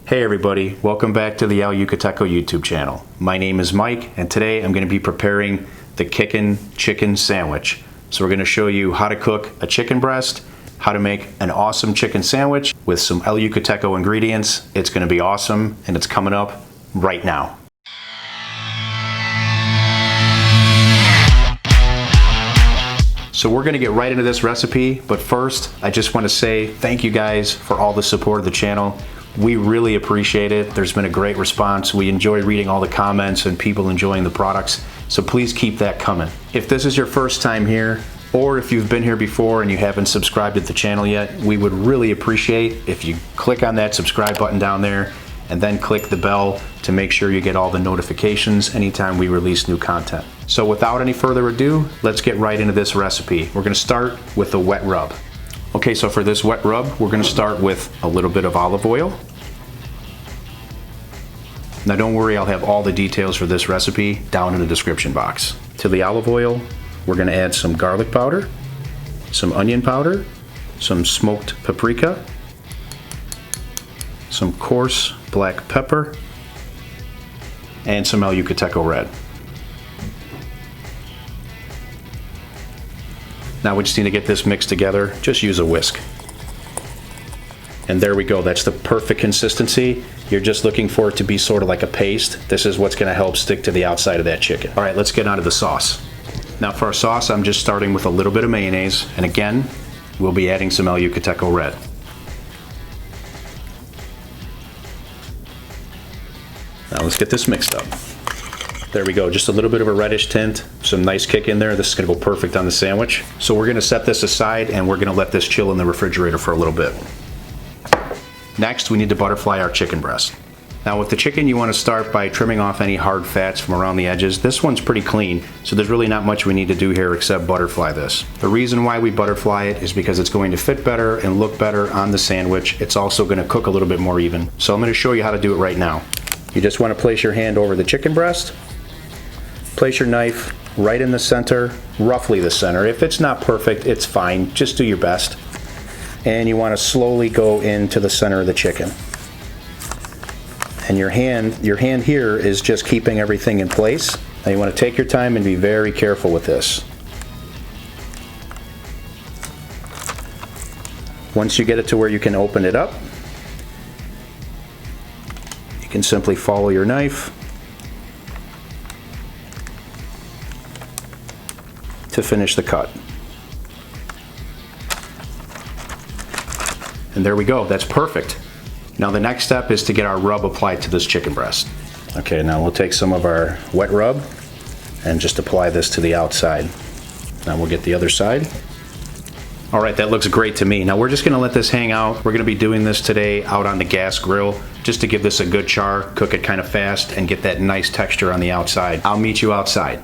Hey everybody, welcome back to the Yucateco YouTube channel. My name is Mike and today I'm going to be preparing the Kickin' Chicken Sandwich. So we're going to show you how to cook a chicken breast, how to make an awesome chicken sandwich with some El Yucateco ingredients. It's going to be awesome and it's coming up right now. So we're gonna get right into this recipe, but first I just want to say thank you guys for all the support of the channel. We really appreciate it. There's been a great response. We enjoy reading all the comments and people enjoying the products, so please keep that coming. If this is your first time here, or if you've been here before and you haven't subscribed to the channel yet, we would really appreciate if you click on that subscribe button down there and then click the bell to make sure you get all the notifications anytime we release new content. So without any further ado, let's get right into this recipe. We're gonna start with the wet rub. Okay, so for this wet rub, we're gonna start with a little bit of olive oil. Now don't worry, I'll have all the details for this recipe down in the description box. To the olive oil, we're gonna add some garlic powder, some onion powder, some smoked paprika, some coarse black pepper, and some El Yucateco Red. Now we just need to get this mixed together. Just use a whisk. And there we go, that's the perfect consistency. You're just looking for it to be sort of like a paste. This is what's gonna help stick to the outside of that chicken. All right, let's get on to the sauce. Now for our sauce, I'm just starting with a little bit of mayonnaise, and again, we'll be adding some El Yucateco Red. Now let's get this mixed up. There we go, just a little bit of a reddish tint, some nice kick in there. This is gonna go perfect on the sandwich. So we're gonna set this aside and we're gonna let this chill in the refrigerator for a little bit. Next, we need to butterfly our chicken breast. Now with the chicken, you wanna start by trimming off any hard fats from around the edges. This one's pretty clean, so there's really not much we need to do here except butterfly this. The reason why we butterfly it is because it's going to fit better and look better on the sandwich. It's also gonna cook a little bit more even. So I'm gonna show you how to do it right now. You just want to place your hand over the chicken breast, place your knife right in the center, roughly the center. If it's not perfect, it's fine, just do your best. And you want to slowly go into the center of the chicken. And your hand here is just keeping everything in place. Now you want to take your time and be very careful with this. Once you get it to where you can open it up, you can simply follow your knife to finish the cut. And there we go, that's perfect. Now the next step is to get our rub applied to this chicken breast. Okay, now we'll take some of our wet rub and just apply this to the outside. Now we'll get the other side. All right, that looks great to me. Now we're just gonna let this hang out. We're gonna be doing this today out on the gas grill just to give this a good char, cook it kind of fast, and get that nice texture on the outside. I'll meet you outside.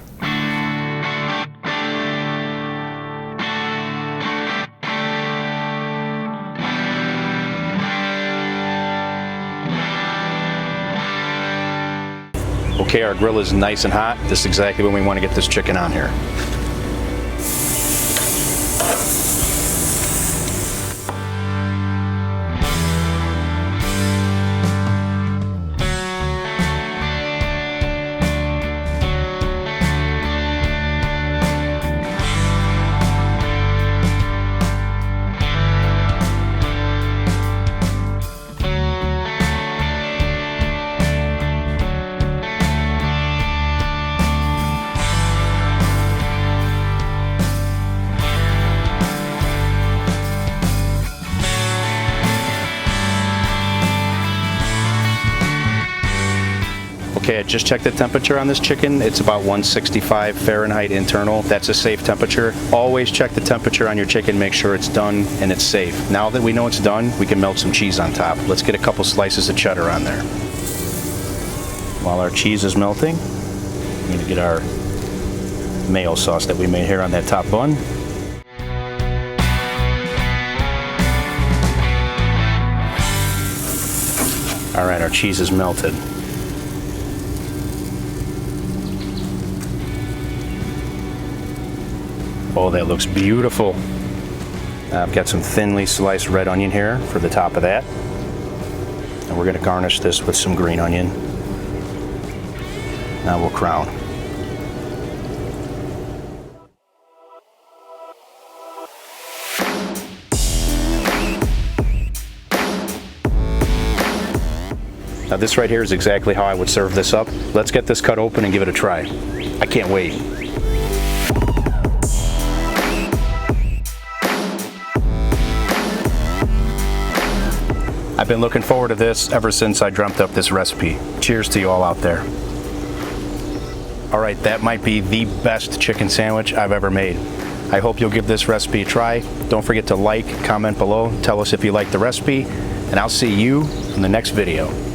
Okay, our grill is nice and hot. This is exactly when we want to get this chicken on here. Okay, I just checked the temperature on this chicken. It's about 165 Fahrenheit internal. That's a safe temperature. Always check the temperature on your chicken, make sure it's done and it's safe. Now that we know it's done, we can melt some cheese on top. Let's get a couple slices of cheddar on there. While our cheese is melting, we're gonna get our mayo sauce that we made here on that top bun. All right, our cheese is melted. Oh, that looks beautiful. I've got some thinly sliced red onion here for the top of that. And we're going to garnish this with some green onion. Now we'll crown. Now this right here is exactly how I would serve this up. Let's get this cut open and give it a try. I can't wait. I've been looking forward to this ever since I dreamt up this recipe. Cheers to you all out there. All right, that might be the best chicken sandwich I've ever made. I hope you'll give this recipe a try. Don't forget to like, comment below, tell us if you like the recipe, and I'll see you in the next video.